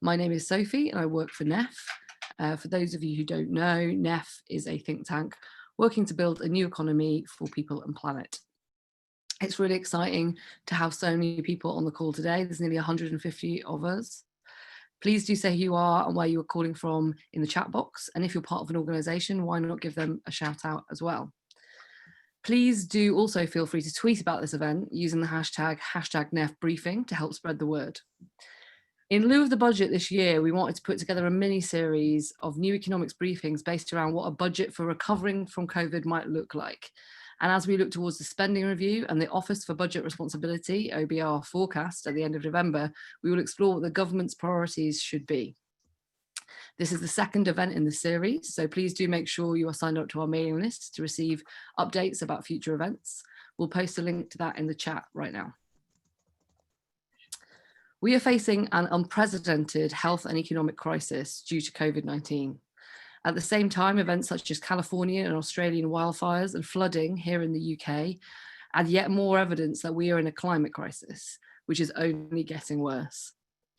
My name is Sophie and I work for NEF. For those of you who don't know, NEF is a think tank working to build a new economy for people and planet. It's really exciting to have so many people on the call today. There's nearly 150 of us. Please do say who you are and where you are calling from in the chat box. And if you're part of an organisation, why not give them a shout out as well? Please do also feel free to tweet about this event using the hashtag #NEFbriefing to help spread the word. In lieu of the budget this year, we wanted to put together a mini series of new economics briefings based around what a budget for recovering from COVID might look like. And as we look towards the spending review and the Office for Budget Responsibility, OBR forecast at the end of November, we will explore what the government's priorities should be. This is the second event in the series, so please do make sure you are signed up to our mailing list to receive updates about future events. We'll post a link to that in the chat right now. We are facing an unprecedented health and economic crisis due to COVID-19. At the same time, events such as California and Australian wildfires and flooding here in the UK add yet more evidence that we are in a climate crisis, which is only getting worse.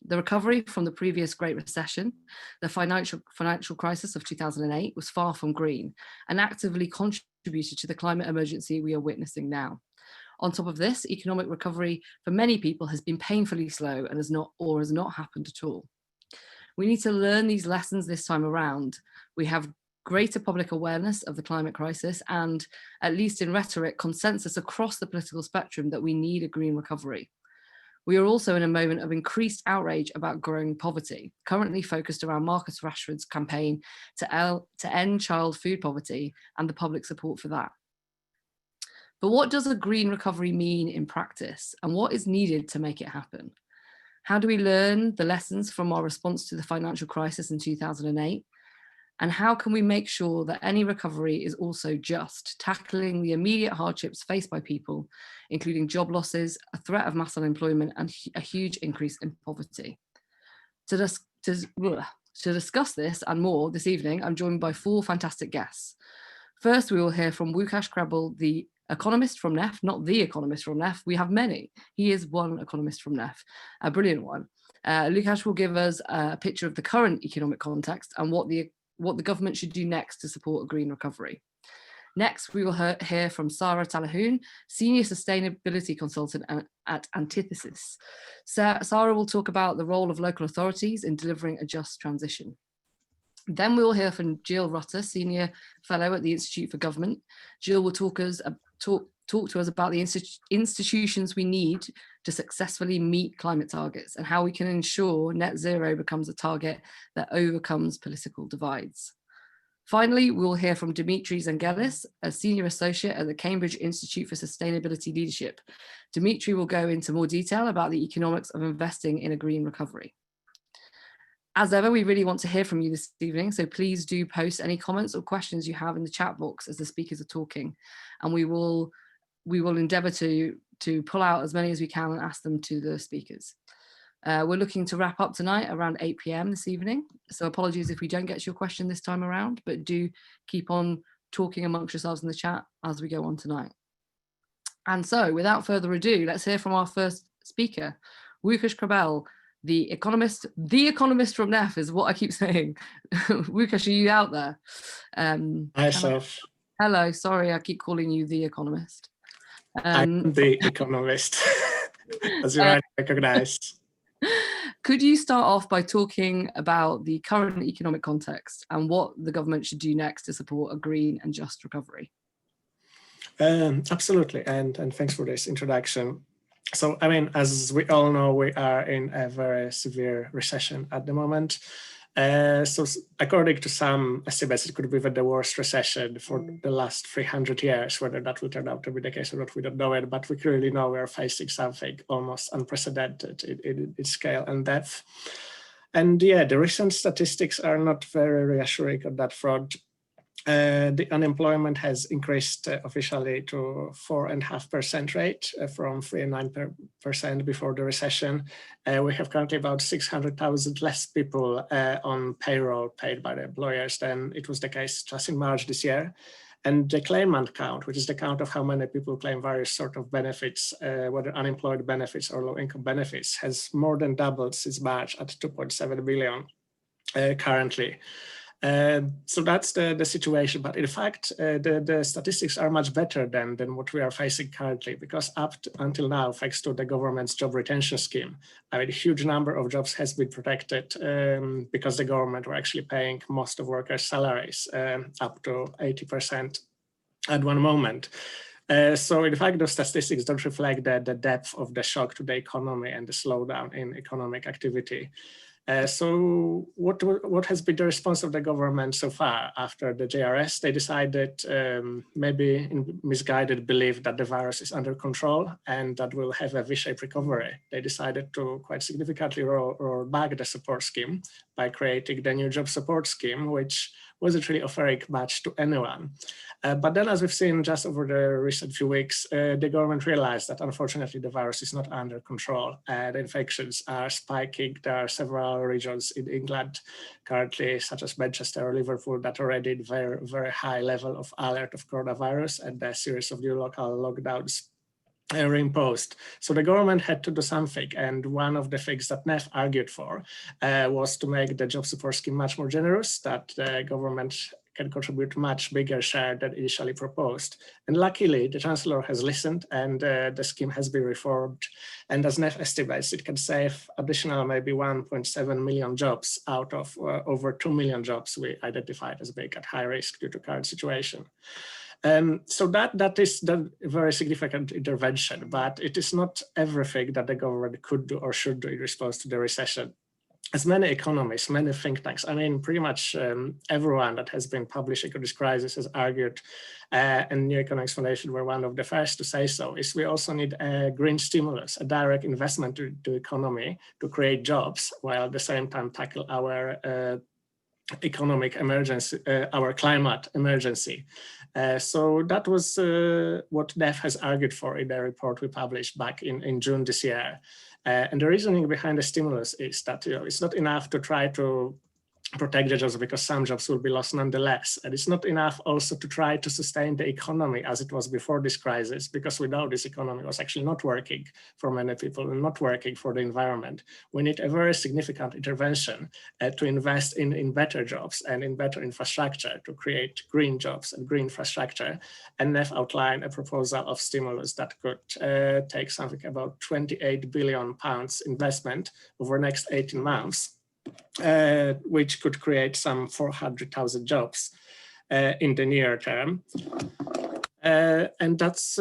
The recovery from the previous Great Recession, the financial crisis of 2008, was far from green and actively contributed to the climate emergency we are witnessing now. On top of this, economic recovery for many people has been painfully slow and has not happened at all. We need to learn these lessons this time around. We have greater public awareness of the climate crisis and, at least in rhetoric, consensus across the political spectrum that we need a green recovery. We are also in a moment of increased outrage about growing poverty, currently focused around Marcus Rashford's campaign to end child food poverty and the public support for that. But what does a green recovery mean in practice, and what is needed to make it happen? How do we learn the lessons from our response to the financial crisis in 2008? And how can we make sure that any recovery is also just, tackling the immediate hardships faced by people, including job losses, a threat of mass unemployment, and a huge increase in poverty? To discuss this and more this evening, I'm joined by four fantastic guests. First, we will hear from Lukasz Krebel, the economist from NEF, not the economist from NEF. We have many. He is one economist from NEF, a brilliant one. Lukasz will give us a picture of the current economic context and what the government should do next to support a green recovery. Next, we will hear from Sara Telahoun, Senior Sustainability Consultant at Anthesis. Sara will talk about the role of local authorities in delivering a just transition. Then we will hear from Jill Rutter, Senior Fellow at the Institute for Government. Jill will talk to us about the institutions we need to successfully meet climate targets and how we can ensure net zero becomes a target that overcomes political divides. Finally, we will hear from Dimitri Zenghelis, a Senior Associate at the Cambridge Institute for Sustainability Leadership. Dimitri will go into more detail about the economics of investing in a green recovery. As ever, we really want to hear from you this evening, so please do post any comments or questions you have in the chat box as the speakers are talking, and we will endeavour to pull out as many as we can and ask them to the speakers. We're looking to wrap up tonight around 8 p.m. this evening, so apologies if we don't get to your question this time around, but do keep on talking amongst yourselves in the chat as we go on tonight. And so, without further ado, let's hear from our first speaker, Lukasz Krebel, the economist from NEF is what I keep saying. Lukasz, are you out there? Hi, Soph. Hello, sorry, I keep calling you the economist. I'm the economist, as you might recognize. Could you start off by talking about the current economic context and what the government should do next to support a green and just recovery? Absolutely, and thanks for this introduction. So, I mean, as we all know, we are in a very severe recession at the moment. So according to some estimates, it could be the worst recession for the last 300 years. Whether that will turn out to be the case or not, we don't know it, but we clearly know we are facing something almost unprecedented in its scale and depth. And yeah, the recent statistics are not very reassuring on that front. The unemployment has increased officially to 4.5% rate from 3.9% before the recession. We have currently about 600,000 less people on payroll paid by the employers than it was the case just in March this year. And the claimant count, which is the count of how many people claim various sort of benefits, whether unemployed benefits or low-income benefits, has more than doubled since March at 2.7 billion currently. So that's the situation. But in fact, the statistics are much better than what we are facing currently, because until now, thanks to the government's job retention scheme, I mean, a huge number of jobs has been protected because the government were actually paying most of workers' salaries, up to 80% at one moment. So in fact, those statistics don't reflect the depth of the shock to the economy and the slowdown in economic activity. So what has been the response of the government so far after the JRS? They decided, maybe in misguided belief, that the virus is under control and that we'll have a V-shaped recovery. They decided to quite significantly roll back the support scheme by creating the new job support scheme, which wasn't really offering much to anyone. But then, as we've seen just over the recent few weeks, the government realized that unfortunately the virus is not under control. The infections are spiking. There are several regions in England currently, such as Manchester or Liverpool, that are already in very, very high level of alert of coronavirus, and a series of new local lockdowns were imposed. So the government had to do something, and one of the things that NEF argued for was to make the job support scheme much more generous, that the government can contribute much bigger share than initially proposed. And luckily, the Chancellor has listened, and the scheme has been reformed. And as NEF estimates, it can save additional maybe 1.7 million jobs out of over 2 million jobs we identified as being at high risk due to current situation. So that is the very significant intervention, but it is not everything that the government could do or should do in response to the recession. As many economists, many think tanks, I mean, pretty much everyone that has been publishing on this crisis has argued, and New Economics Foundation were one of the first to say so, is we also need a green stimulus, a direct investment to economy to create jobs, while at the same time tackle our economic emergency, our climate emergency. So that was what NEF has argued for in the report we published back in June this year. And the reasoning behind the stimulus is that it's not enough to try to protect the jobs because some jobs will be lost nonetheless. And it's not enough also to try to sustain the economy as it was before this crisis, because we know this economy was actually not working for many people and not working for the environment. We need a very significant intervention to invest in better jobs and in better infrastructure to create green jobs and green infrastructure. And NEF outlined a proposal of stimulus that could take something about £28 billion investment over the next 18 months. Which could create some 400,000 jobs in the near term. And that's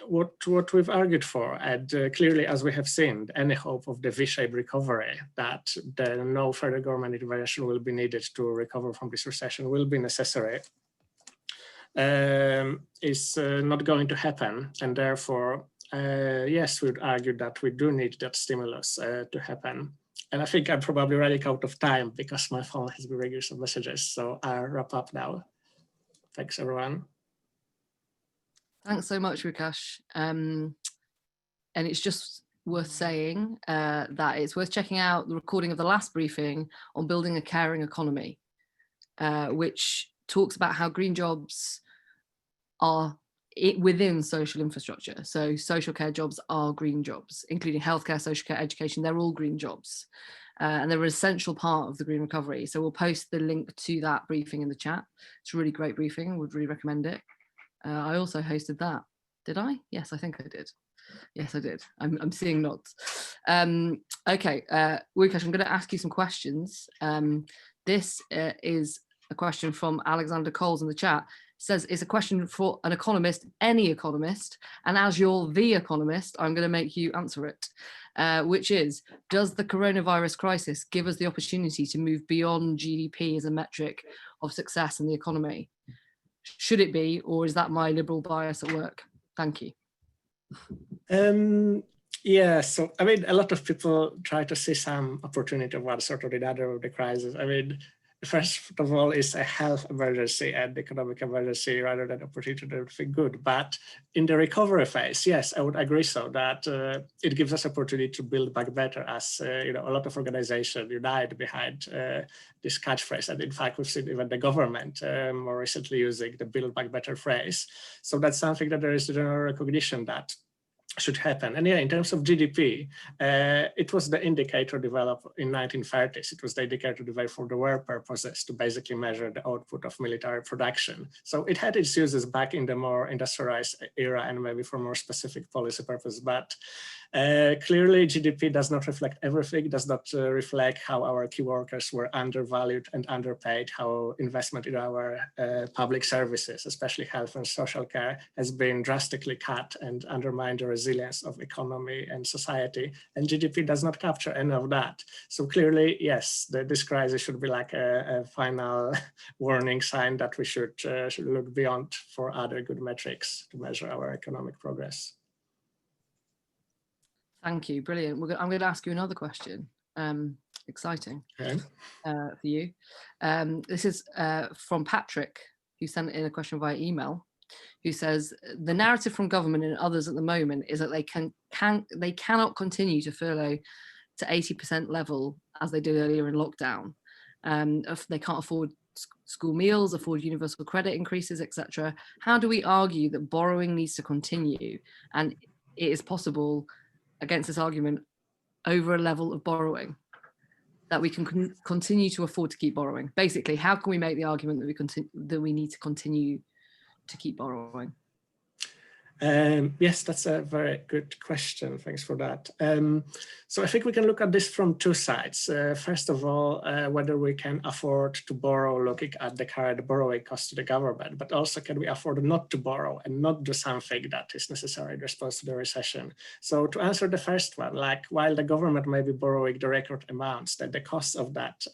what we've argued for. And clearly, as we have seen, any hope of the V-shaped recovery, that no further government intervention will be needed to recover from this recession will be necessary, is not going to happen. And therefore, yes, we would argue that we do need that stimulus to happen. And I think I'm probably running out of time because my phone has been ringing some messages. So I'll wrap up now. Thanks, everyone. Thanks so much, Lukasz. And it's just worth saying that it's worth checking out the recording of the last briefing on building a caring economy, which talks about how green jobs are within social infrastructure. So social care jobs are green jobs, including healthcare, social care, education. They're all green jobs. And they're an essential part of the green recovery. So we'll post the link to that briefing in the chat. It's a really great briefing. Would really recommend it. I also hosted that. Did I? Yes, I think I did. Yes, I did. I'm seeing nods. Okay, Lukasz, I'm going to ask you some questions. This is a question from Alexander Coles in the chat. Says it's a question for an economist, any economist, and as you're the economist, I'm going to make you answer it, which is, does the coronavirus crisis give us the opportunity to move beyond GDP as a metric of success in the economy? Should it be, or is that my liberal bias at work? Thank you. Yeah, so I mean, a lot of people try to see some opportunity of one sort or the other of the crisis. I mean, first of all, it's a health emergency and economic emergency rather than opportunity to do anything good. But in the recovery phase, yes, I would agree so that it gives us opportunity to build back better as a lot of organizations unite behind this catchphrase. And in fact, we've seen even the government more recently using the build back better phrase. So that's something that there is general recognition that should happen. And yeah, in terms of GDP, it was the indicator developed in 1930s. It was the indicator developed for the war purposes to basically measure the output of military production. So it had its uses back in the more industrialized era and maybe for more specific policy purpose. But clearly GDP does not reflect everything, does not reflect how our key workers were undervalued and underpaid, how investment in our public services, especially health and social care, has been drastically cut and undermined the resilience of economy and society. And GDP does not capture any of that. So clearly, yes, this crisis should be like a final warning sign that we should look beyond for other good metrics to measure our economic progress. Thank you, brilliant. I'm going to ask you another question. Exciting for you. This is from Patrick, who sent in a question via email, who says the narrative from government and others at the moment is that they cannot continue to furlough to 80% level as they did earlier in lockdown. If they can't afford school meals, afford universal credit increases, etc. How do we argue that borrowing needs to continue and it is possible against this argument over a level of borrowing that we can continue to afford to keep borrowing? Basically, how can we make the argument that we need to continue to keep borrowing? Yes, that's a very good question. Thanks for that. So I think we can look at this from two sides. First of all, whether we can afford to borrow, looking at the current borrowing cost to the government, but also can we afford not to borrow and not do something that is necessary in response to the recession? So to answer the first one, like while the government may be borrowing the record amounts, that the costs of that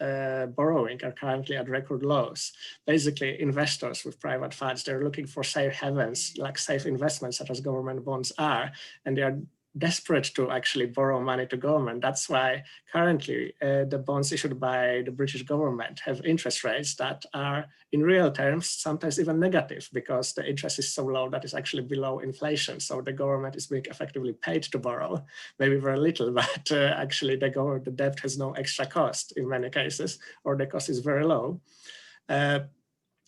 borrowing are currently at record lows. Basically, investors with private funds, they're looking for safe havens, like safe investments, such as government bonds are, and they are desperate to actually borrow money to government. That's why currently the bonds issued by the British government have interest rates that are in real terms sometimes even negative, because the interest is so low that it's actually below inflation. So the government is being effectively paid to borrow, maybe very little, but actually the debt has no extra cost in many cases, or the cost is very low.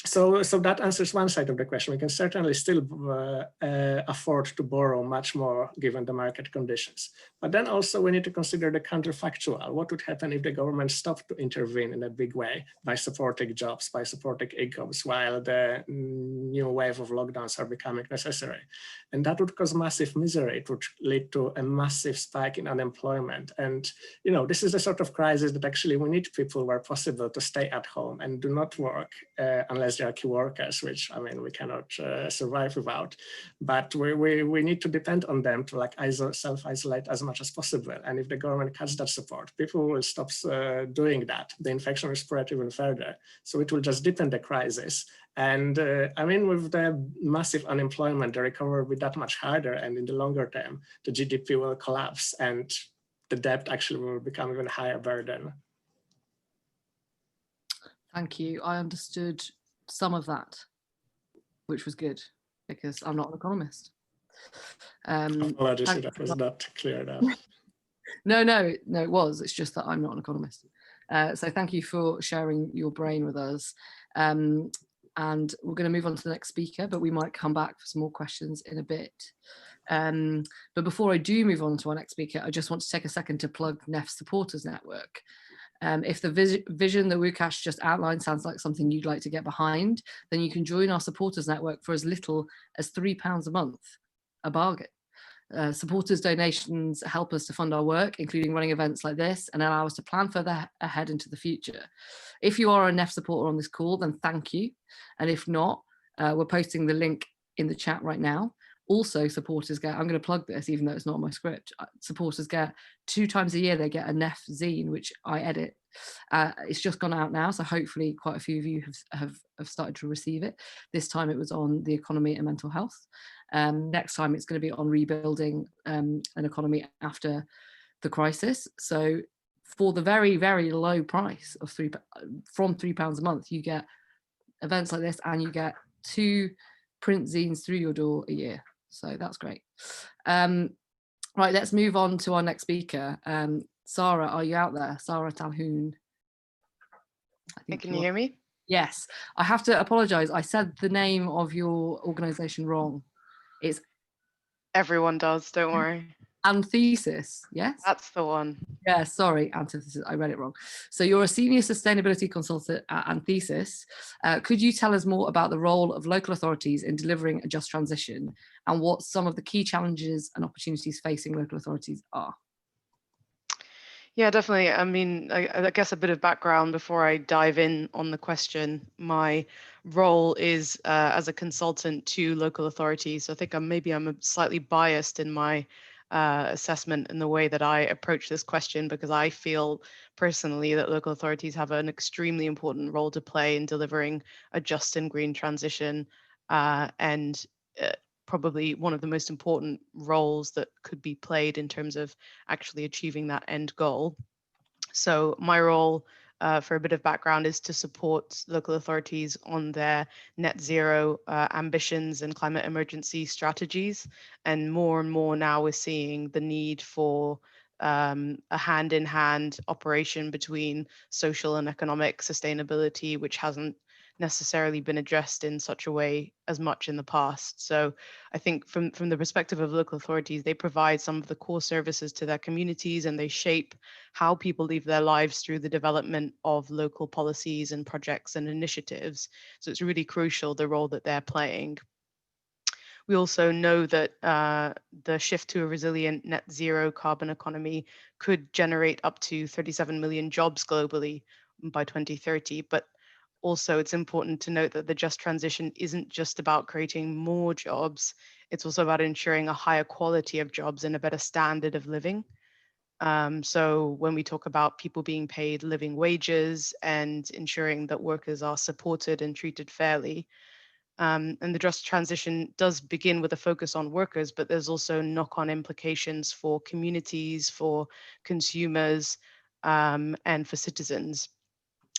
So that answers one side of the question. We can certainly still afford to borrow much more given the market conditions. But then also we need to consider the counterfactual. What would happen if the government stopped to intervene in a big way by supporting jobs, by supporting incomes, while the new wave of lockdowns are becoming necessary? And that would cause massive misery. It would lead to a massive spike in unemployment. And this is the sort of crisis that actually we need people where possible to stay at home and do not work unless they are key workers, which I mean we cannot survive without. But we need to depend on them to like self-isolate as much as possible. And if the government cuts that support, people will stop doing that. The infection will spread even further. So it will just deepen the crisis. And I mean, with the massive unemployment, the recovery will be that much harder. And in the longer term, the GDP will collapse and the debt actually will become even higher burden. Thank you. I understood some of that, which was good because I'm not an economist. Apologies if that was not clear enough. No, it was. It's just that I'm not an economist. So thank you for sharing your brain with us. And we're going to move on to the next speaker, but we might come back for some more questions in a bit. But before I do move on to our next speaker, I just want to take a second to plug NEF Supporters Network. If the vision that Lukasz just outlined sounds like something you'd like to get behind, then you can join our supporters network for as little as £3 a month, a bargain. Supporters donations help us to fund our work, including running events like this, and allow us to plan further ahead into the future. If you are a NEF supporter on this call, then thank you. And if not, we're posting the link in the chat right now. Also, supporters get, I'm going to plug this even though it's not on my script, supporters get 2 times a year, they get a NEF zine, which I edit. It's just gone out now, so hopefully quite a few of you have started to receive it. This time it was on the economy and mental health. Next time it's going to be on rebuilding an economy after the crisis. So for the very, very low price of from £3 a month, you get events like this, and you get 2 print zines through your door a year. So that's great. Right, let's move on to our next speaker. Sara, are you out there? Sara Telahoun. Can you hear me? Yes. I have to apologize. I said the name of your organization wrong. It's Everyone does, don't worry. Anthesis, yes? That's the one. Yeah, sorry, Anthesis, I read it wrong. So you're a senior sustainability consultant at Anthesis. Could you tell us more about the role of local authorities in delivering a just transition, and what some of the key challenges and opportunities facing local authorities are? Yeah, definitely. I mean, I guess a bit of background before I dive in on the question. My role is as a consultant to local authorities. So I think I'm slightly biased in my assessment in the way that I approach this question, because I feel personally that local authorities have an extremely important role to play in delivering a just and green transition, and probably one of the most important roles that could be played in terms of actually achieving that end goal. So my role, for a bit of background, is to support local authorities on their net zero ambitions and climate emergency strategies. And more now we're seeing the need for a hand-in-hand operation between social and economic sustainability, which hasn't necessarily been addressed in such a way as much in the past. So I think from the perspective of local authorities, they provide some of the core services to their communities, and they shape how people live their lives through the development of local policies and projects and initiatives. So it's really crucial, the role that they're playing. We also know that the shift to a resilient net zero carbon economy could generate up to 37 million jobs globally by 2030. But also, it's important to note that the just transition isn't just about creating more jobs, it's also about ensuring a higher quality of jobs and a better standard of living. So when we talk about people being paid living wages and ensuring that workers are supported and treated fairly, and the just transition does begin with a focus on workers, but there's also knock-on implications for communities, for consumers, and for citizens.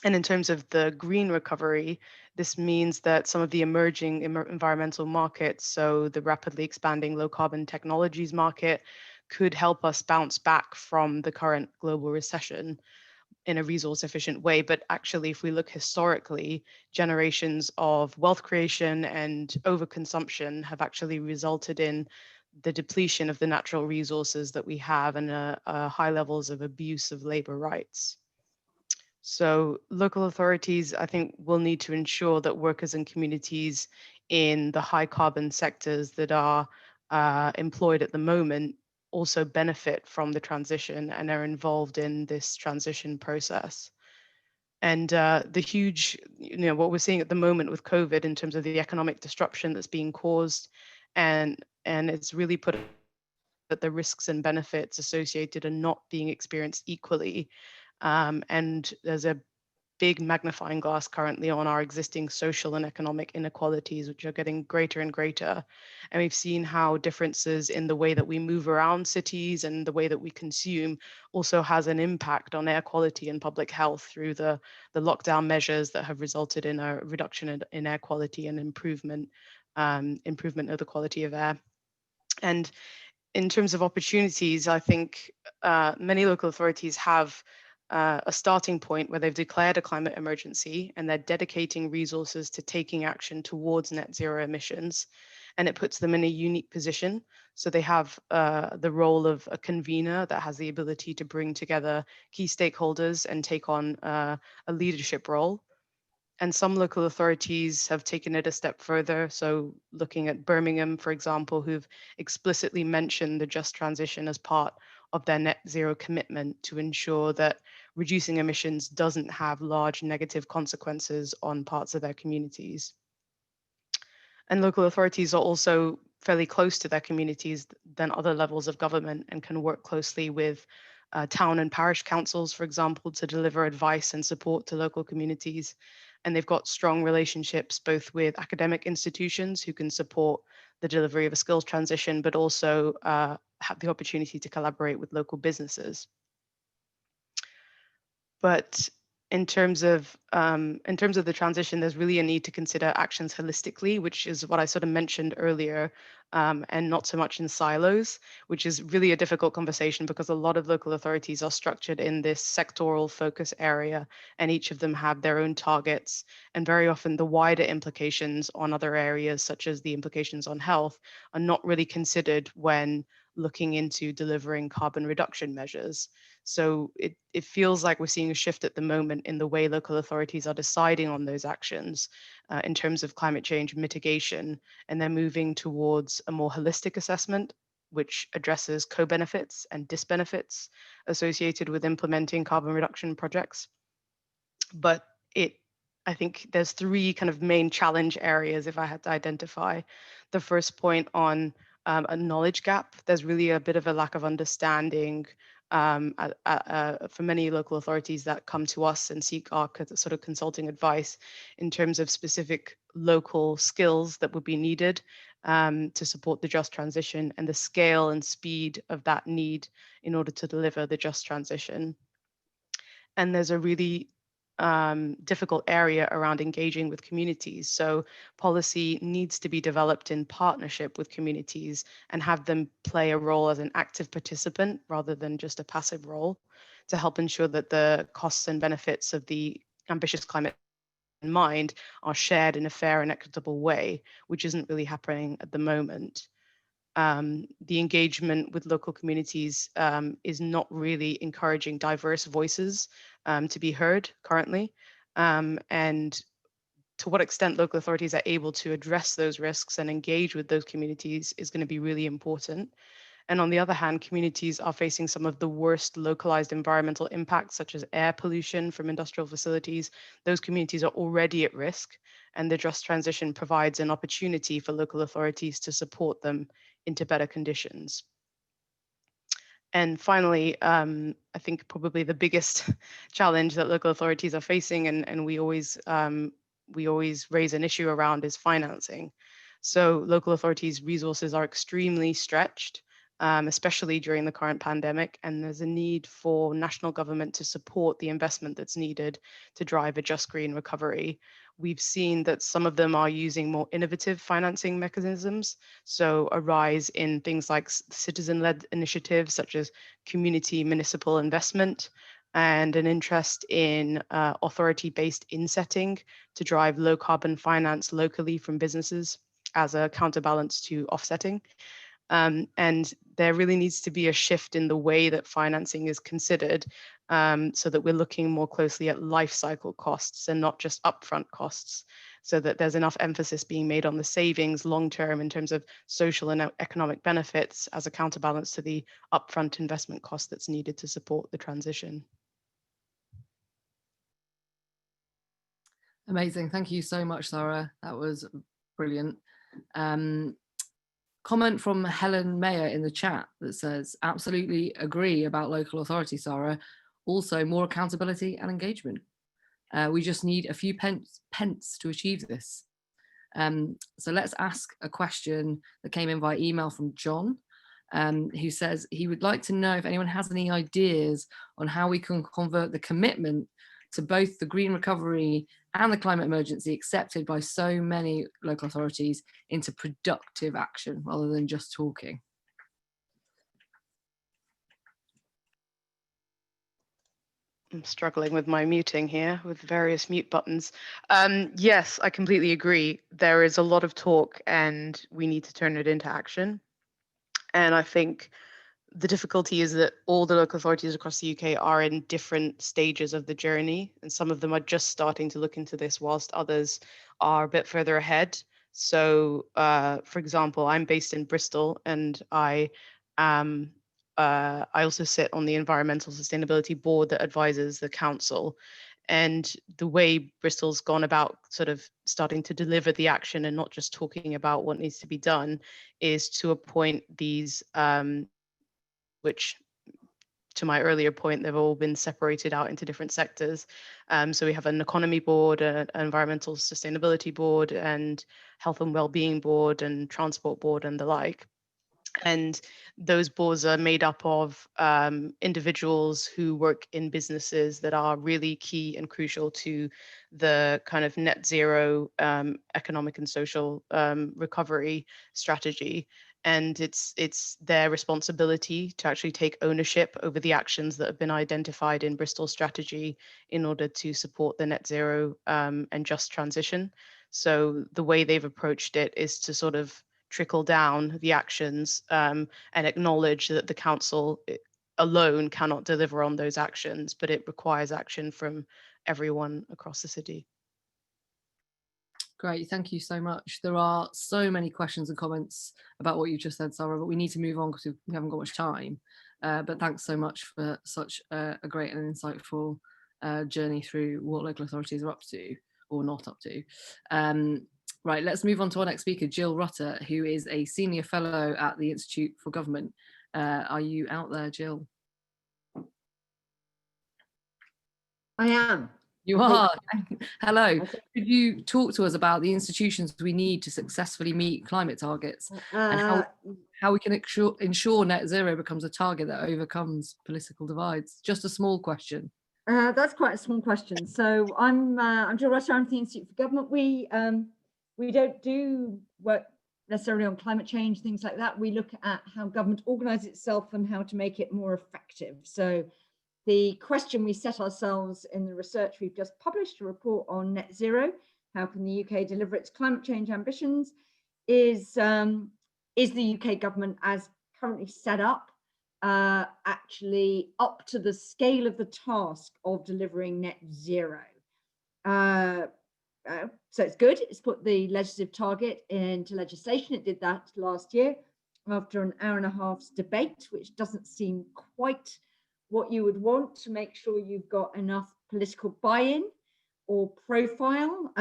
And in terms of the green recovery, this means that some of the emerging environmental markets, so the rapidly expanding low carbon technologies market, could help us bounce back from the current global recession in a resource efficient way. But actually, if we look historically, generations of wealth creation and overconsumption have actually resulted in the depletion of the natural resources that we have, and high levels of abuse of labor rights. So local authorities, I think, will need to ensure that workers and communities in the high carbon sectors that are employed at the moment also benefit from the transition and are involved in this transition process. And the huge, what we're seeing at the moment with COVID in terms of the economic disruption that's being caused, and it's really put that the risks and benefits associated are not being experienced equally. And there's a big magnifying glass currently on our existing social and economic inequalities, which are getting greater and greater. And we've seen how differences in the way that we move around cities and the way that we consume also has an impact on air quality and public health through the lockdown measures that have resulted in a reduction in air quality and improvement of the quality of air. And in terms of opportunities, I think many local authorities have a starting point where they've declared a climate emergency and they're dedicating resources to taking action towards net zero emissions. And it puts them in a unique position. So they have the role of a convener that has the ability to bring together key stakeholders and take on a leadership role. And some local authorities have taken it a step further. So looking at Birmingham, for example, who've explicitly mentioned the just transition as part of their net zero commitment to ensure that reducing emissions doesn't have large negative consequences on parts of their communities. And local authorities are also fairly close to their communities than other levels of government and can work closely with town and parish councils, for example, to deliver advice and support to local communities. And they've got strong relationships both with academic institutions who can support the delivery of a skills transition, but also have the opportunity to collaborate with local businesses. But in terms of the transition, there's really a need to consider actions holistically, which is what I sort of mentioned earlier, and not so much in silos, which is really a difficult conversation because a lot of local authorities are structured in this sectoral focus area, and each of them have their own targets. And very often the wider implications on other areas, such as the implications on health, are not really considered when looking into delivering carbon reduction measures. So it feels like we're seeing a shift at the moment in the way local authorities are deciding on those actions in terms of climate change mitigation, and they're moving towards a more holistic assessment, which addresses co-benefits and disbenefits associated with implementing carbon reduction projects. But I think there's three kind of main challenge areas if I had to identify. The first point on a knowledge gap. There's really a bit of a lack of understanding for many local authorities that come to us and seek our sort of consulting advice in terms of specific local skills that would be needed to support the just transition and the scale and speed of that need in order to deliver the just transition. And there's a really difficult area around engaging with communities. So policy needs to be developed in partnership with communities and have them play a role as an active participant rather than just a passive role to help ensure that the costs and benefits of the ambitious climate in mind are shared in a fair and equitable way, which isn't really happening at the moment. The engagement with local communities is not really encouraging diverse voices to be heard currently. And to what extent local authorities are able to address those risks and engage with those communities is going to be really important. And on the other hand, communities are facing some of the worst localized environmental impacts, such as air pollution from industrial facilities. Those communities are already at risk, and the just transition provides an opportunity for local authorities to support them into better conditions. And finally, I think probably the biggest challenge that local authorities are facing, and we always raise an issue around, is financing. So local authorities' resources are extremely stretched, especially during the current pandemic, and there's a need for national government to support the investment that's needed to drive a just green recovery. We've seen that some of them are using more innovative financing mechanisms, so a rise in things like citizen-led initiatives such as community municipal investment, and an interest in authority-based insetting to drive low carbon finance locally from businesses as a counterbalance to offsetting. And there really needs to be a shift in the way that financing is considered, so that we're looking more closely at life cycle costs and not just upfront costs, so that there's enough emphasis being made on the savings long term in terms of social and economic benefits as a counterbalance to the upfront investment cost that's needed to support the transition. Amazing. Thank you so much, Sara. That was brilliant. Comment from Helen Mayer in the chat that says, absolutely agree about local authority, Sara. Also more accountability and engagement. We just need a few pence to achieve this. So let's ask a question that came in via email from John, who says he would like to know if anyone has any ideas on how we can convert the commitment to both the green recovery and the climate emergency accepted by so many local authorities into productive action rather than just talking. I'm struggling with my muting here with various mute buttons. Yes, I completely agree. There is a lot of talk and we need to turn it into action. And I think the difficulty is that all the local authorities across the UK are in different stages of the journey, and some of them are just starting to look into this, whilst others are a bit further ahead. So, for example, I'm based in Bristol, and I also sit on the Environmental Sustainability Board that advises the council. And the way Bristol's gone about sort of starting to deliver the action and not just talking about what needs to be done is to appoint these which, to my earlier point, they've all been separated out into different sectors. So we have an economy board, an environmental sustainability board, and health and well-being board, and transport board, and the like. And those boards are made up of individuals who work in businesses that are really key and crucial to the kind of net zero economic and social recovery strategy. And it's their responsibility to actually take ownership over the actions that have been identified in Bristol's strategy in order to support the net zero and just transition. So the way they've approached it is to sort of trickle down the actions and acknowledge that the council alone cannot deliver on those actions, but it requires action from everyone across the city. Great, thank you so much. There are so many questions and comments about what you just said, Sarah, but we need to move on because we haven't got much time. But thanks so much for such a great and insightful journey through what local authorities are up to or not up to. Right, let's move on to our next speaker, Jill Rutter, who is a senior fellow at the Institute for Government. Are you out there, Jill? I am. You are. Hello. Could you talk to us about the institutions we need to successfully meet climate targets and how we can ensure net zero becomes a target that overcomes political divides? Just a small question. That's quite a small question. So I'm Jill Rutter. I'm from the Institute for Government. We don't do work necessarily on climate change, things like that. We look at how government organises itself and how to make it more effective. So the question we set ourselves in the research we've just published, a report on net zero, how can the UK deliver its climate change ambitions, is the UK government as currently set up actually up to the scale of the task of delivering net zero. So it's good. It's put the legislative target into legislation. It did that last year after an hour and a half's debate, which doesn't seem quite what you would want to make sure you've got enough political buy-in or profile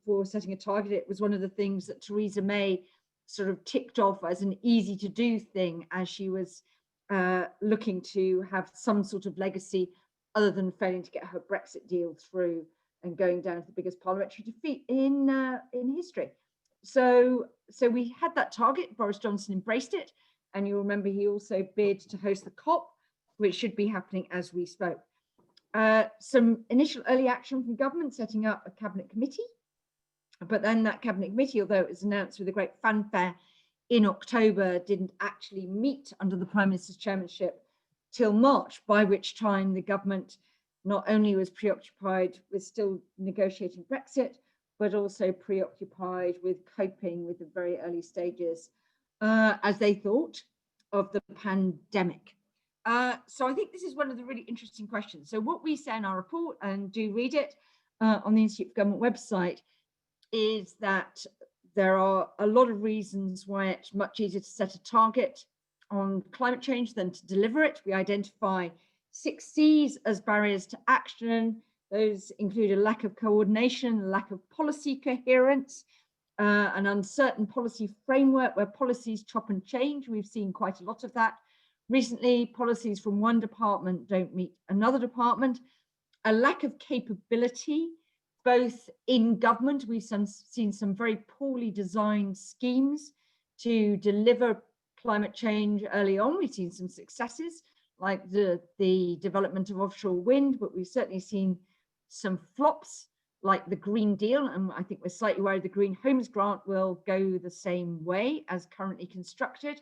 for setting a target. It was one of the things that Theresa May sort of ticked off as an easy to do thing as she was looking to have some sort of legacy other than failing to get her Brexit deal through and going down to the biggest parliamentary defeat in history. So we had that target. Boris Johnson embraced it, and you'll remember he also bid to host the COP, which should be happening as we spoke. Some initial early action from government, setting up a cabinet committee, but then that cabinet committee, although it was announced with a great fanfare in October, didn't actually meet under the Prime Minister's chairmanship till March, by which time the government not only was preoccupied with still negotiating Brexit, but also preoccupied with coping with the very early stages, as they thought, of the pandemic. So I think this is one of the really interesting questions. So what we say in our report, and do read it on the Institute for Government website, is that there are a lot of reasons why it's much easier to set a target on climate change than to deliver it. We identify 6 C's as barriers to action. Those include a lack of coordination, a lack of policy coherence, an uncertain policy framework where policies chop and change. We've seen quite a lot of that recently. Policies from one department don't meet another department. A lack of capability, both in government. We've seen some very poorly designed schemes to deliver climate change early on. We've seen some successes, like the development of offshore wind, but we've certainly seen some flops, like the Green Deal, and I think we're slightly worried the Green Homes Grant will go the same way as currently constructed.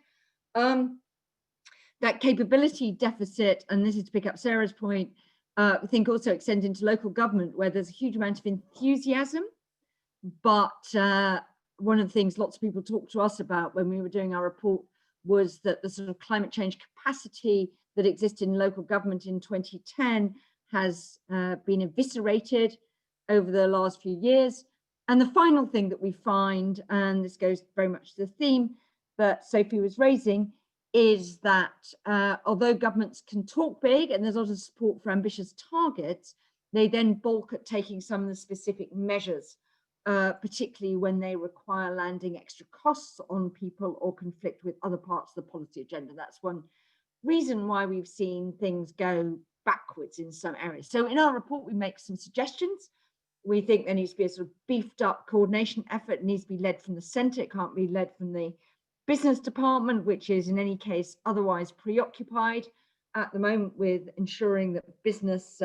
That capability deficit, and this is to pick up Sarah's point, I think also extends into local government, where there's a huge amount of enthusiasm, but one of the things lots of people talked to us about when we were doing our report was that the sort of climate change capacity that existed in local government in 2010 has been eviscerated over the last few years. And the final thing that we find, and this goes very much to the theme that Sophie was raising, is that although governments can talk big and there's a lot of support for ambitious targets, they then balk at taking some of the specific measures, particularly when they require landing extra costs on people or conflict with other parts of the policy agenda. That's one reason why we've seen things go backwards in some areas. So in our report, we make some suggestions. We think there needs to be a sort of beefed up coordination effort. It needs to be led from the centre. It can't be led from the business department, which is in any case otherwise preoccupied at the moment with ensuring that business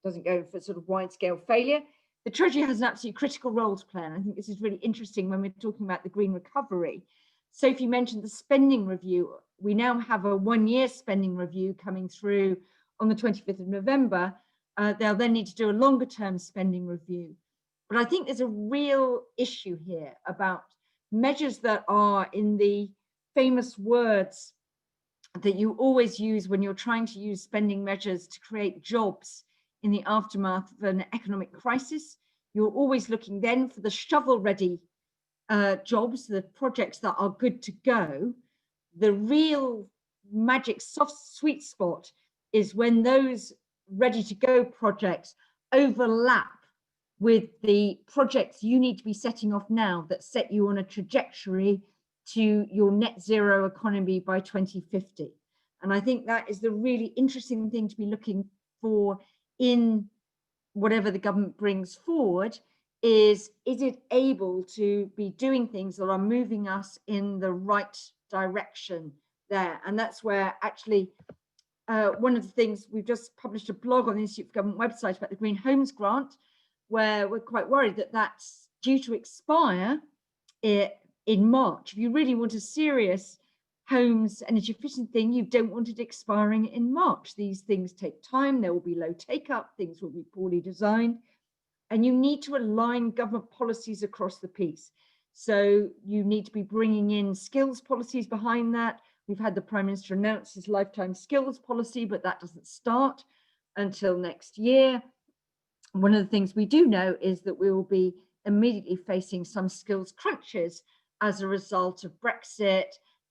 doesn't go for sort of wide-scale failure. The Treasury has an absolutely critical role to play, and I think this is really interesting when we're talking about the green recovery. Sophie mentioned the spending review. We now have a one-year spending review coming through on the 25th of November. They'll then need to do a longer-term spending review. But I think there's a real issue here about measures that are in the famous words that you always use when you're trying to use spending measures to create jobs in the aftermath of an economic crisis. You're always looking then for the shovel-ready jobs, the projects that are good to go. The real magic soft sweet spot is when those ready-to-go projects overlap with the projects you need to be setting off now that set you on a trajectory to your net zero economy by 2050. And I think that is the really interesting thing to be looking for in whatever the government brings forward, is it able to be doing things that are moving us in the right direction there? And that's where actually one of the things, we've just published a blog on the Institute for Government website about the Green Homes Grant, where we're quite worried that that's due to expire in March. If you really want a serious homes energy efficient thing, you don't want it expiring in March. These things take time, there will be low take up, things will be poorly designed, and you need to align government policies across the piece. So you need to be bringing in skills policies behind that. We've had the Prime Minister announce his lifetime skills policy, but that doesn't start until next year. One of the things we do know is that we will be immediately facing some skills crunches as a result of Brexit,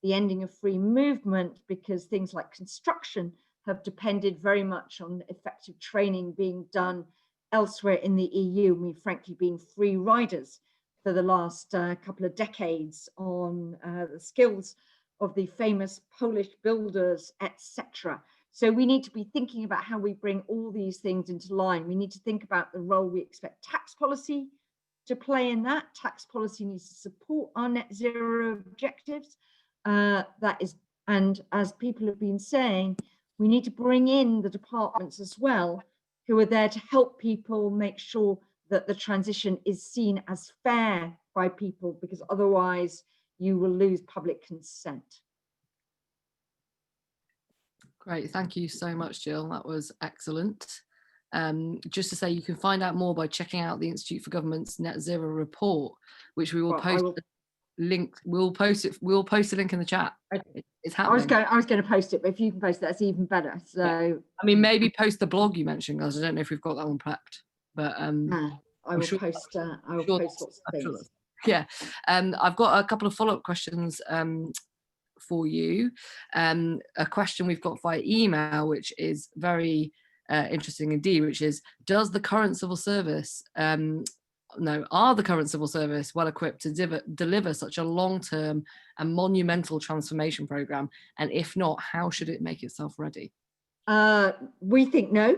the ending of free movement, because things like construction have depended very much on effective training being done elsewhere in the EU. And we've frankly been free riders for the last couple of decades on the skills of the famous Polish builders, etc. So we need to be thinking about how we bring all these things into line. We need to think about the role we expect tax policy to play in that. Tax policy needs to support our net zero objectives. And as people have been saying, we need to bring in the departments as well, who are there to help people make sure that the transition is seen as fair by people, because otherwise you will lose public consent. Great, thank you so much, Jill. That was excellent. Just to say, you can find out more by checking out the Institute for Government's Net Zero report, which we will post. Link. We'll post it. We'll post a link in the chat. It's happening. I was going to post it, but if you can post it, that's even better. So yeah. I mean, maybe post the blog you mentioned, guys. I don't know if we've got that one prepped, but I will post. I will post lots of things. Yeah, I've got a couple of follow-up questions for you. A question we've got via email, which is very interesting indeed, which is, does the current civil service are the current civil service well equipped to deliver such a long-term and monumental transformation program? And if not, how should it make itself ready? We think no.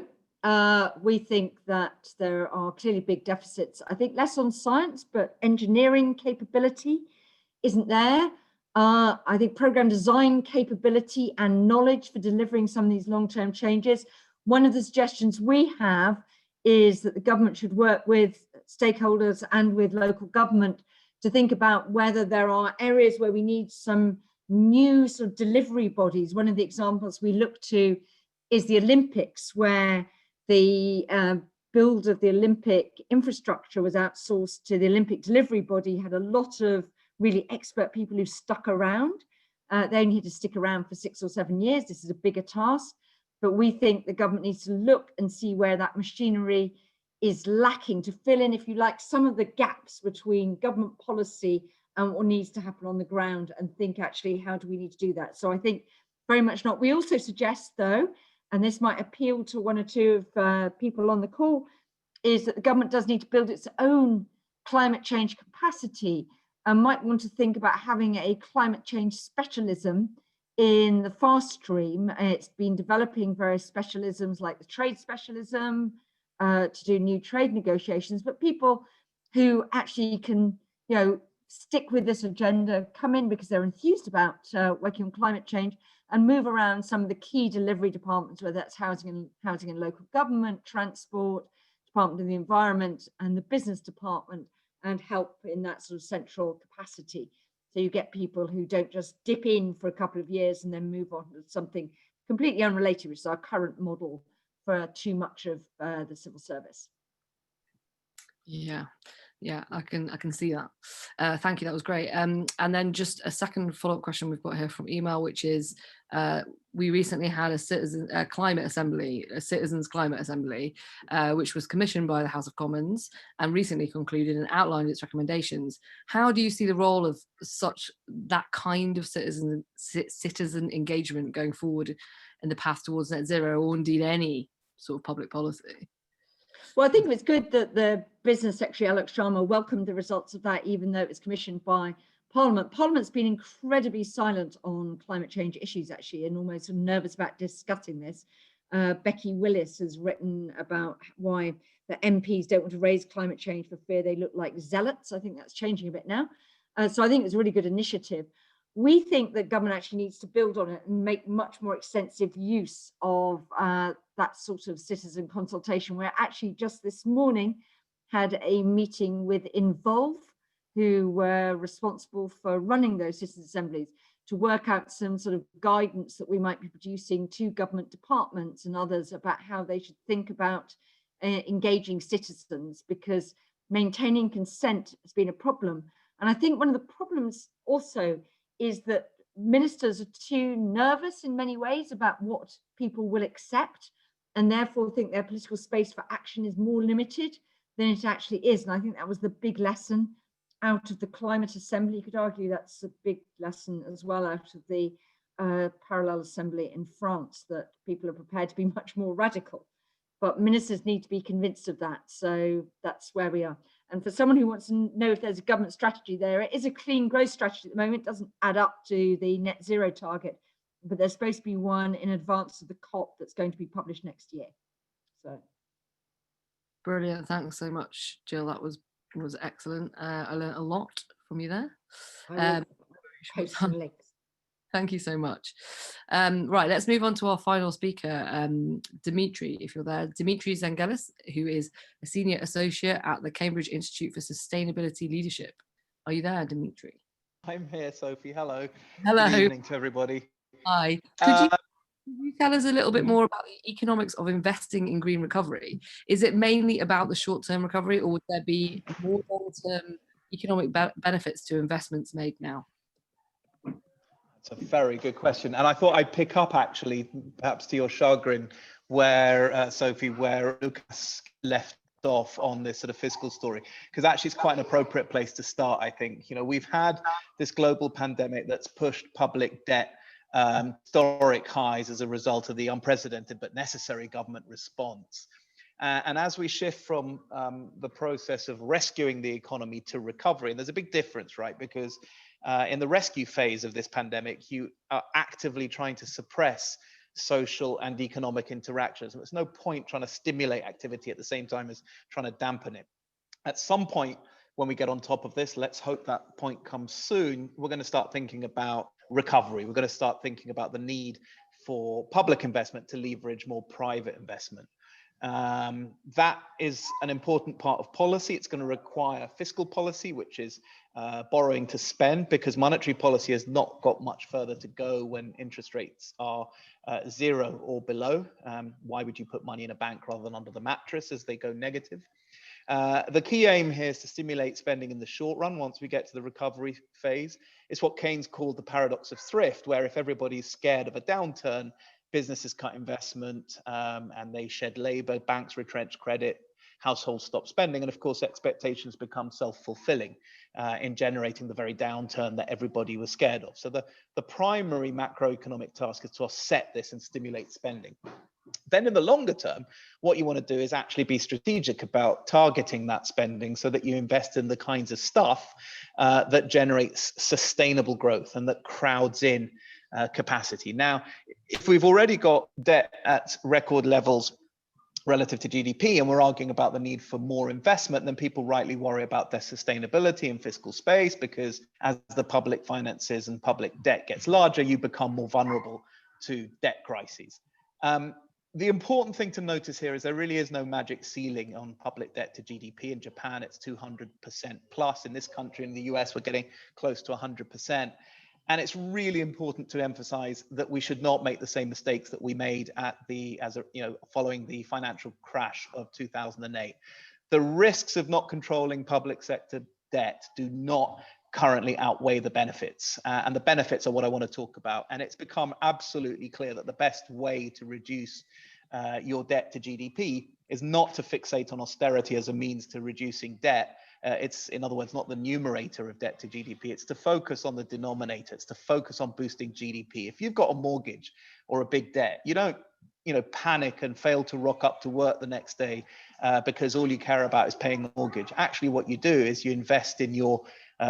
We think that there are clearly big deficits. I think less on science, but engineering capability isn't there. I think program design capability and knowledge for delivering some of these long-term changes. One of the suggestions we have is that the government should work with stakeholders and with local government to think about whether there are areas where we need some new sort of delivery bodies. One of the examples we look to is the Olympics, where the build of the Olympic infrastructure was outsourced to the Olympic delivery body, had a lot of really expert people who stuck around. They only had to stick around for 6 or 7 years. This is a bigger task, but we think the government needs to look and see where that machinery is lacking to fill in, if you like, some of the gaps between government policy and what needs to happen on the ground, and think actually, how do we need to do that? So I think very much not. We also suggest though, and this might appeal to one or two of people on the call, is that the government does need to build its own climate change capacity, and might want to think about having a climate change specialism in the fast stream. It's been developing various specialisms like the trade specialism to do new trade negotiations, but people who actually can, stick with this agenda, come in because they're enthused about working on climate change, and move around some of the key delivery departments, whether that's housing and local government, transport, Department of the Environment, and the business department, and help in that sort of central capacity. So you get people who don't just dip in for a couple of years and then move on to something completely unrelated, which is our current model for too much of the civil service. Yeah, I can see that. Thank you, that was great. And then just a second follow-up question we've got here from email, which is we recently had a citizens climate assembly, which was commissioned by the House of Commons and recently concluded and outlined its recommendations. How do you see the role of that kind of citizen engagement going forward in the path towards net zero, or indeed any sort of public policy? Well, I think it was good that the Business Secretary, Alex Sharma, welcomed the results of that, even though it was commissioned by Parliament. Parliament's been incredibly silent on climate change issues, actually, and almost nervous about discussing this. Becky Willis has written about why the MPs don't want to raise climate change for fear they look like zealots. I think that's changing a bit now. So I think it's a really good initiative. We think that government actually needs to build on it and make much more extensive use of that sort of citizen consultation. We're actually just this morning had a meeting with Involve, who were responsible for running those citizen assemblies, to work out some sort of guidance that we might be producing to government departments and others about how they should think about engaging citizens, because maintaining consent has been a problem. And I think one of the problems also is that ministers are too nervous in many ways about what people will accept, and therefore think their political space for action is more limited than it actually is. And I think that was the big lesson out of the Climate Assembly. You could argue that's a big lesson as well out of the Parallel Assembly in France, that people are prepared to be much more radical. But ministers need to be convinced of that. So that's where we are. And for someone who wants to know if there's a government strategy, there is a clean growth strategy at the moment. It doesn't add up to the net zero target, but there's supposed to be one in advance of the COP that's going to be published next year. So brilliant. Thanks so much, Jill. That was excellent. I learned a lot from you there. Post some links. Thank you so much. Right, let's move on to our final speaker, Dimitri, if you're there. Dimitri Zenghelis, who is a senior associate at the Cambridge Institute for Sustainability Leadership. Are you there, Dimitri? I'm here, Sophie. Hello. Hello. Good evening to everybody. Hi. Could you tell us a little bit more about the economics of investing in green recovery? Is it mainly about the short-term recovery, or would there be more long-term economic benefits to investments made now? It's a very good question. And I thought I'd pick up, actually, perhaps to your chagrin, where, Sophie, where Lukasz left off on this sort of fiscal story, because actually it's quite an appropriate place to start, I think. You know, we've had this global pandemic that's pushed public debt historic highs as a result of the unprecedented but necessary government response. And as we shift from the process of rescuing the economy to recovery, and there's a big difference, right? Because in the rescue phase of this pandemic, you are actively trying to suppress social and economic interactions. There's no point trying to stimulate activity at the same time as trying to dampen it. At some point, when we get on top of this, let's hope that point comes soon, we're going to start thinking about recovery. We're going to start thinking about the need for public investment to leverage more private investment. That is an important part of policy. It's going to require fiscal policy, which is borrowing to spend, because monetary policy has not got much further to go when interest rates are 0 or below. Why would you put money in a bank rather than under the mattress as they go negative? The key aim here is to stimulate spending in the short run once we get to the recovery phase. It's what Keynes called the paradox of thrift, where if everybody's scared of a downturn, businesses cut investment and they shed labor, banks retrench credit, households stop spending, and of course expectations become self-fulfilling in generating the very downturn that everybody was scared of. So the primary macroeconomic task is to offset this and stimulate spending. Then in the longer term, what you want to do is actually be strategic about targeting that spending so that you invest in the kinds of stuff that generates sustainable growth and that crowds in capacity. Now, if we've already got debt at record levels relative to GDP, and we're arguing about the need for more investment, then people rightly worry about their sustainability in fiscal space, because as the public finances and public debt gets larger, you become more vulnerable to debt crises. The important thing to notice here is there really is no magic ceiling on public debt to GDP. In Japan, it's 200% plus. In this country, in the US, we're getting close to 100%. And it's really important to emphasize that we should not make the same mistakes that we made at following the financial crash of 2008. The risks of not controlling public sector debt do not currently outweigh the benefits, and the benefits are what I want to talk about. And it's become absolutely clear that the best way to reduce your debt to GDP is not to fixate on austerity as a means to reducing debt. It's, in other words, not the numerator of debt to GDP. It's to focus on the denominator. It's to focus on boosting GDP. If you've got a mortgage or a big debt, you don't panic and fail to rock up to work the next day because all you care about is paying the mortgage. Actually, what you do is you invest in your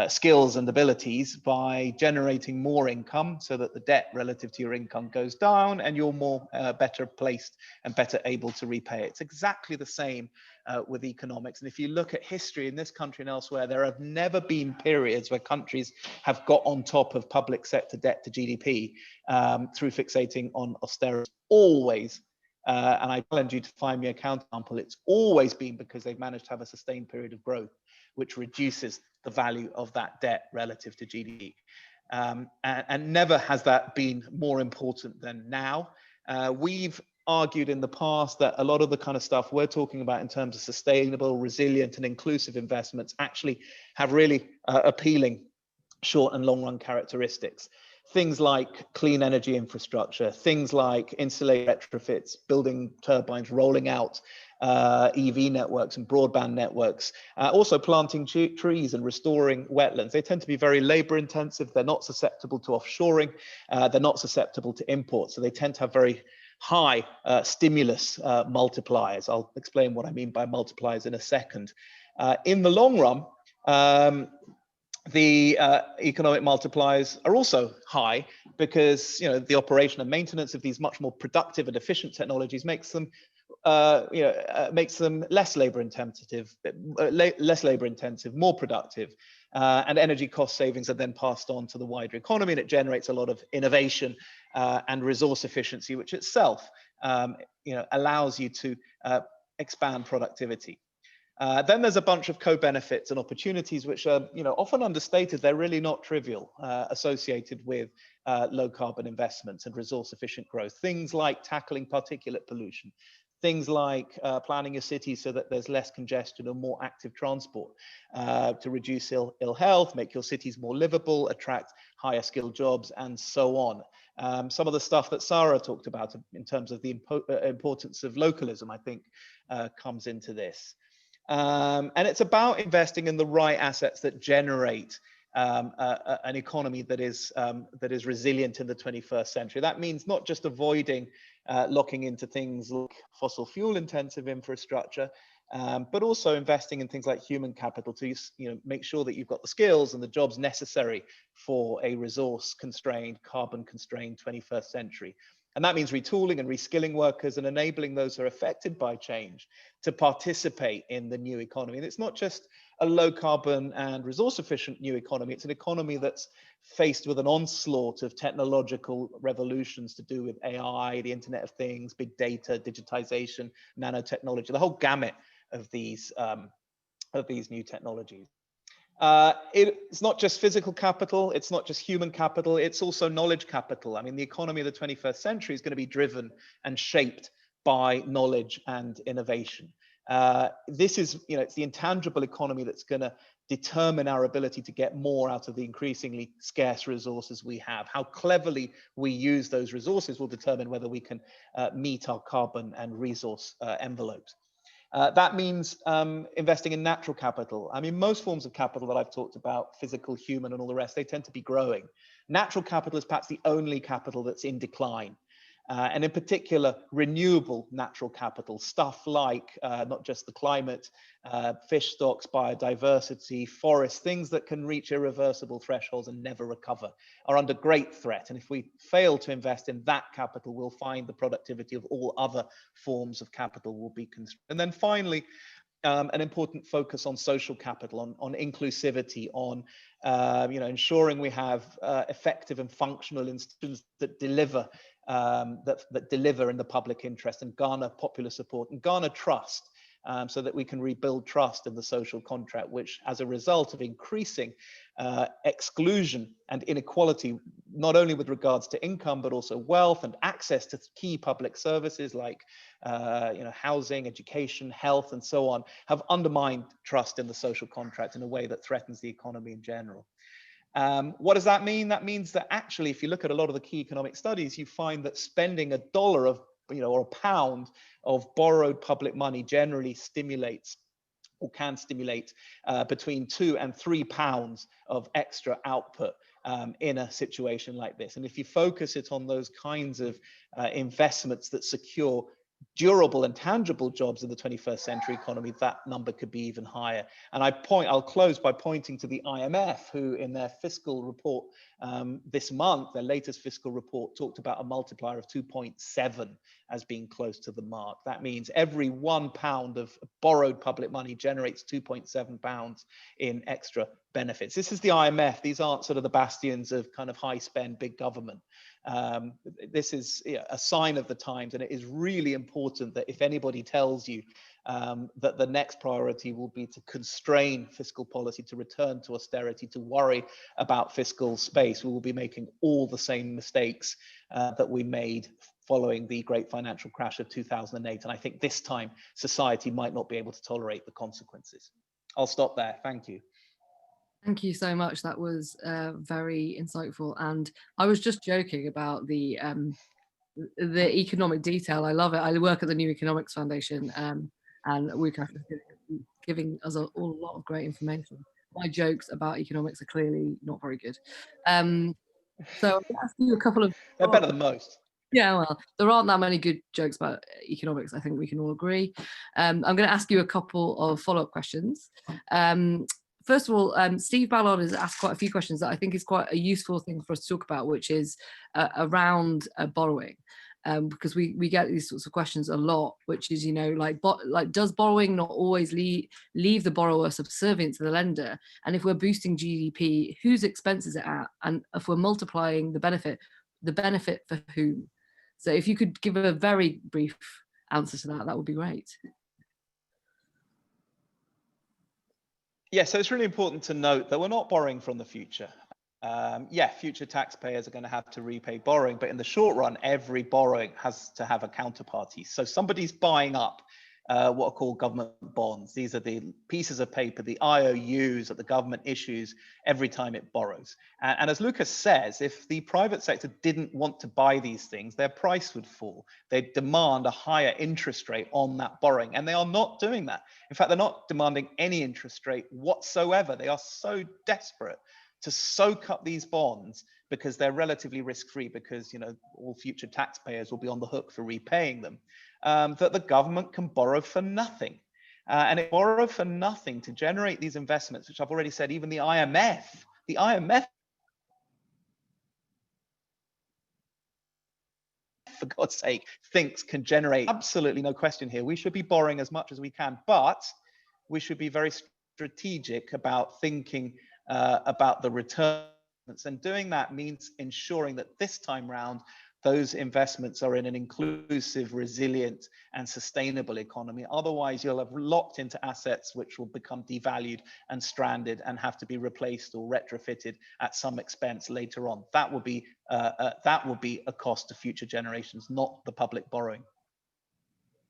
skills and abilities by generating more income so that the debt relative to your income goes down and you're more better placed and better able to repay it. It's exactly the same with economics. And if you look at history in this country and elsewhere, there have never been periods where countries have got on top of public sector debt to GDP through fixating on austerity. Always, and I challenge you to find me a counterexample, it's always been because they've managed to have a sustained period of growth, which reduces the value of that debt relative to GDP. And never has that been more important than now. We've argued in the past that a lot of the kind of stuff we're talking about in terms of sustainable, resilient, and inclusive investments actually have really appealing short and long run characteristics. Things like clean energy infrastructure, things like insulated retrofits, building turbines, rolling out EV networks and broadband networks, also planting trees and restoring wetlands. They tend to be very labor intensive. They're not susceptible to offshoring. They're not susceptible to imports. So they tend to have very high stimulus multipliers. I'll explain what I mean by multipliers in a second. In the long run, the economic multipliers are also high because the operation and maintenance of these much more productive and efficient technologies makes them less labor intensive, more productive, and energy cost savings are then passed on to the wider economy, and it generates a lot of innovation and resource efficiency, which itself allows you to expand productivity. Then there's a bunch of co-benefits and opportunities which are often understated. They're really not trivial, associated with low carbon investments and resource efficient growth. Things like tackling particulate pollution, things like planning your city so that there's less congestion and more active transport to reduce ill health, make your cities more livable, attract higher skilled jobs, and so on. Some of the stuff that Sara talked about in terms of the importance of localism, I think, comes into this. And it's about investing in the right assets that generate an economy that is resilient in the 21st century. That means not just avoiding locking into things like fossil fuel intensive infrastructure, but also investing in things like human capital to make sure that you've got the skills and the jobs necessary for a resource constrained, carbon constrained 21st century. And that means retooling and reskilling workers and enabling those who are affected by change to participate in the new economy. And it's not just a low carbon and resource efficient new economy. It's an economy that's faced with an onslaught of technological revolutions to do with AI, the Internet of Things, big data, digitization, nanotechnology, the whole gamut of these new technologies. It's not just physical capital, it's not just human capital, it's also knowledge capital. I mean, the economy of the 21st century is going to be driven and shaped by knowledge and innovation. This is, it's the intangible economy that's going to determine our ability to get more out of the increasingly scarce resources we have. How cleverly we use those resources will determine whether we can meet our carbon and resource envelopes. That means investing in natural capital. I mean, most forms of capital that I've talked about, physical, human, and all the rest, they tend to be growing. Natural capital is perhaps the only capital that's in decline. and in particular, renewable natural capital, stuff like not just the climate, fish stocks, biodiversity, forests, things that can reach irreversible thresholds and never recover, are under great threat. And if we fail to invest in that capital, we'll find the productivity of all other forms of capital will be constrained. And then finally, an important focus on social capital, on inclusivity, on ensuring we have effective and functional institutions that deliver that deliver in the public interest and garner popular support and garner trust, so that we can rebuild trust in the social contract, which, as a result of increasing exclusion and inequality, not only with regards to income, but also wealth and access to key public services like housing, education, health, and so on, have undermined trust in the social contract in a way that threatens the economy in general. What does that mean? That means that actually, if you look at a lot of the key economic studies, you find that spending $1 of, or £1 of borrowed public money generally stimulates or can stimulate between £2 and £3 of extra output in a situation like this. And if you focus it on those kinds of investments that secure durable and tangible jobs in the 21st century economy, that number could be even higher. And I'll close by pointing to the IMF, who in their fiscal report this month, their latest fiscal report, talked about a multiplier of 2.7 as being close to the mark. That means every £1 of borrowed public money generates 2.7 pounds in extra benefits. This is the IMF. These aren't sort of the bastions of kind of high spend, big government. This is a sign of the times, and it is really important that if anybody tells you that the next priority will be to constrain fiscal policy, to return to austerity, to worry about fiscal space, we will be making all the same mistakes that we made following the great financial crash of 2008. And I think this time society might not be able to tolerate the consequences. I'll stop there. Thank you. Thank you so much. That was very insightful. And I was just joking about the economic detail. I love it. I work at the New Economics Foundation, and Lukasz is giving us all a lot of great information. My jokes about economics are clearly not very good. So I'm going to ask you a couple of... They're better than most. Yeah, well, there aren't that many good jokes about economics. I think we can all agree. I'm going to ask you a couple of follow-up questions. First of all, Steve Ballard has asked quite a few questions that I think is quite a useful thing for us to talk about, which is around borrowing, because we get these sorts of questions a lot, which is, like does borrowing not always leave the borrower subservient to the lender? And if we're boosting GDP, whose expense is it at? And if we're multiplying the benefit for whom? So if you could give a very brief answer to that, that would be great. Yeah, so it's really important to note that we're not borrowing from the future. Future taxpayers are going to have to repay borrowing, but in the short run, every borrowing has to have a counterparty. So somebody's buying up what are called government bonds. These are the pieces of paper, the IOUs that the government issues every time it borrows. And as Lukasz says, if the private sector didn't want to buy these things, their price would fall. They'd demand a higher interest rate on that borrowing, and they are not doing that. In fact, they're not demanding any interest rate whatsoever. They are so desperate to soak up these bonds because they're relatively risk-free, because all future taxpayers will be on the hook for repaying them, that the government can borrow for nothing. And it borrow for nothing to generate these investments, which I've already said, even the IMF, for God's sake, thinks can generate. Absolutely no question here. We should be borrowing as much as we can, but we should be very strategic about thinking about the returns. And doing that means ensuring that this time round, those investments are in an inclusive, resilient, and sustainable economy. Otherwise, you'll have locked into assets which will become devalued and stranded and have to be replaced or retrofitted at some expense later on. That will be a cost to future generations, not the public borrowing.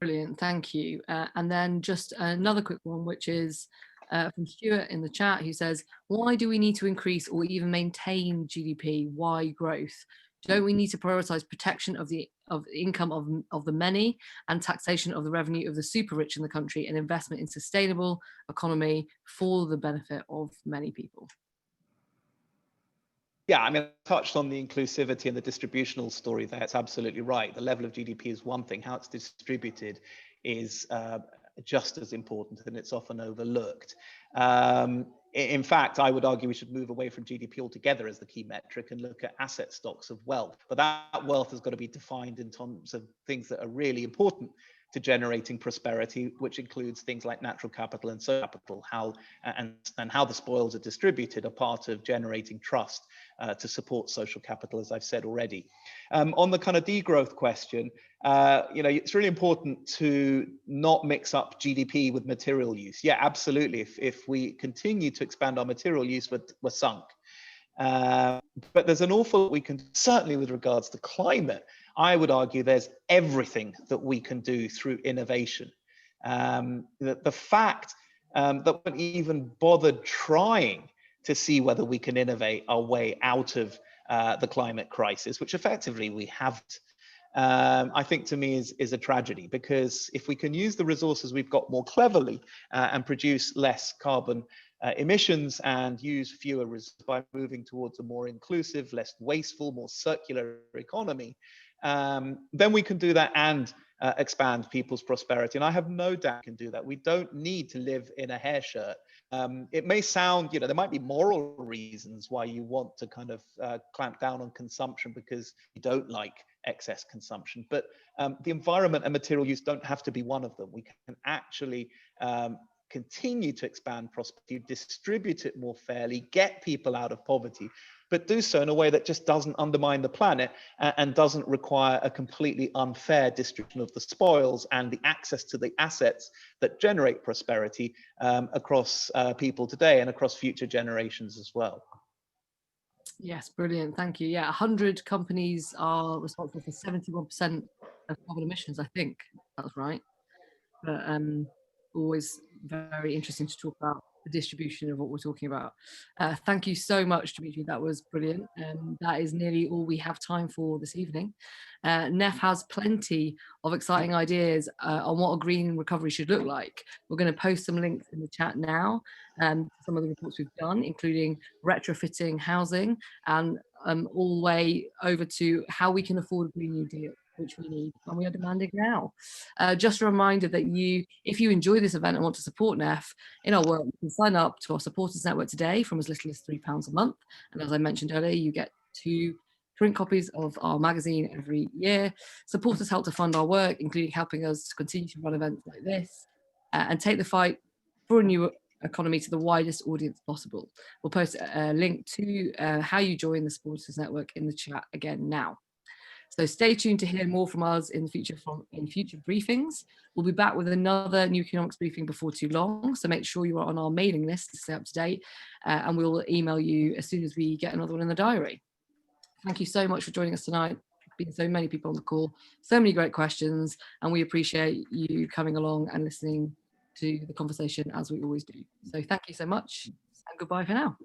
Brilliant, thank you. And then just another quick one, which is from Stuart in the chat, who says, why do we need to increase or even maintain GDP? Why growth? Don't we need to prioritize protection of the income of the many and taxation of the revenue of the super rich in the country and investment in sustainable economy for the benefit of many people? Yeah, I mean, I touched on the inclusivity and the distributional story there. It's absolutely right. The level of GDP is one thing. How it's distributed is just as important, and it's often overlooked. In fact, I would argue we should move away from GDP altogether as the key metric and look at asset stocks of wealth. But that wealth has got to be defined in terms of things that are really important to generating prosperity, which includes things like natural capital and social capital, and how the spoils are distributed are part of generating trust to support social capital, as I've said already. On the kind of degrowth question, it's really important to not mix up GDP with material use. Yeah, absolutely. If we continue to expand our material use, we're sunk. But there's an awful lot we can do, certainly with regards to climate. I would argue there's everything that we can do through innovation. The fact that we even bothered trying to see whether we can innovate our way out of the climate crisis, which effectively we haven't, I think to me is a tragedy, because if we can use the resources we've got more cleverly and produce less carbon emissions and use fewer resources by moving towards a more inclusive, less wasteful, more circular economy, then we can do that and expand people's prosperity. And I have no doubt we can do that. We don't need to live in a hair shirt. It may sound, there might be moral reasons why you want to kind of clamp down on consumption because you don't like excess consumption, but the environment and material use don't have to be one of them. We can actually continue to expand prosperity, distribute it more fairly, get people out of poverty, but do so in a way that just doesn't undermine the planet and doesn't require a completely unfair distribution of the spoils and the access to the assets that generate prosperity across people today and across future generations as well. Yes, brilliant. Thank you. Yeah, 100 companies are responsible for 71% of carbon emissions, I think that's right. But always very interesting to talk about the distribution of what we're talking about. Thank you so much, Dimitri. That was brilliant. That is nearly all we have time for this evening. NEF has plenty of exciting ideas on what a green recovery should look like. We're going to post some links in the chat now, some of the reports we've done, including retrofitting housing and all the way over to how we can afford a Green New Deal, which we need and we are demanding now. Just a reminder that if you enjoy this event and want to support NEF in our work, you can sign up to our supporters network today from as little as £3 a month. And as I mentioned earlier, you get 2 print copies of our magazine every year. Supporters help to fund our work, including helping us to continue to run events like this and take the fight for a new economy to the widest audience possible. We'll post a link to how you join the supporters network in the chat again now. So stay tuned to hear more from us in the future in future briefings. We'll be back with another new economics briefing before too long, so make sure you are on our mailing list to stay up to date, and we'll email you as soon as we get another one in the diary. Thank you so much for joining us tonight. Been so many people on the call, so many great questions, and we appreciate you coming along and listening to the conversation as we always do. So thank you so much, and goodbye for now.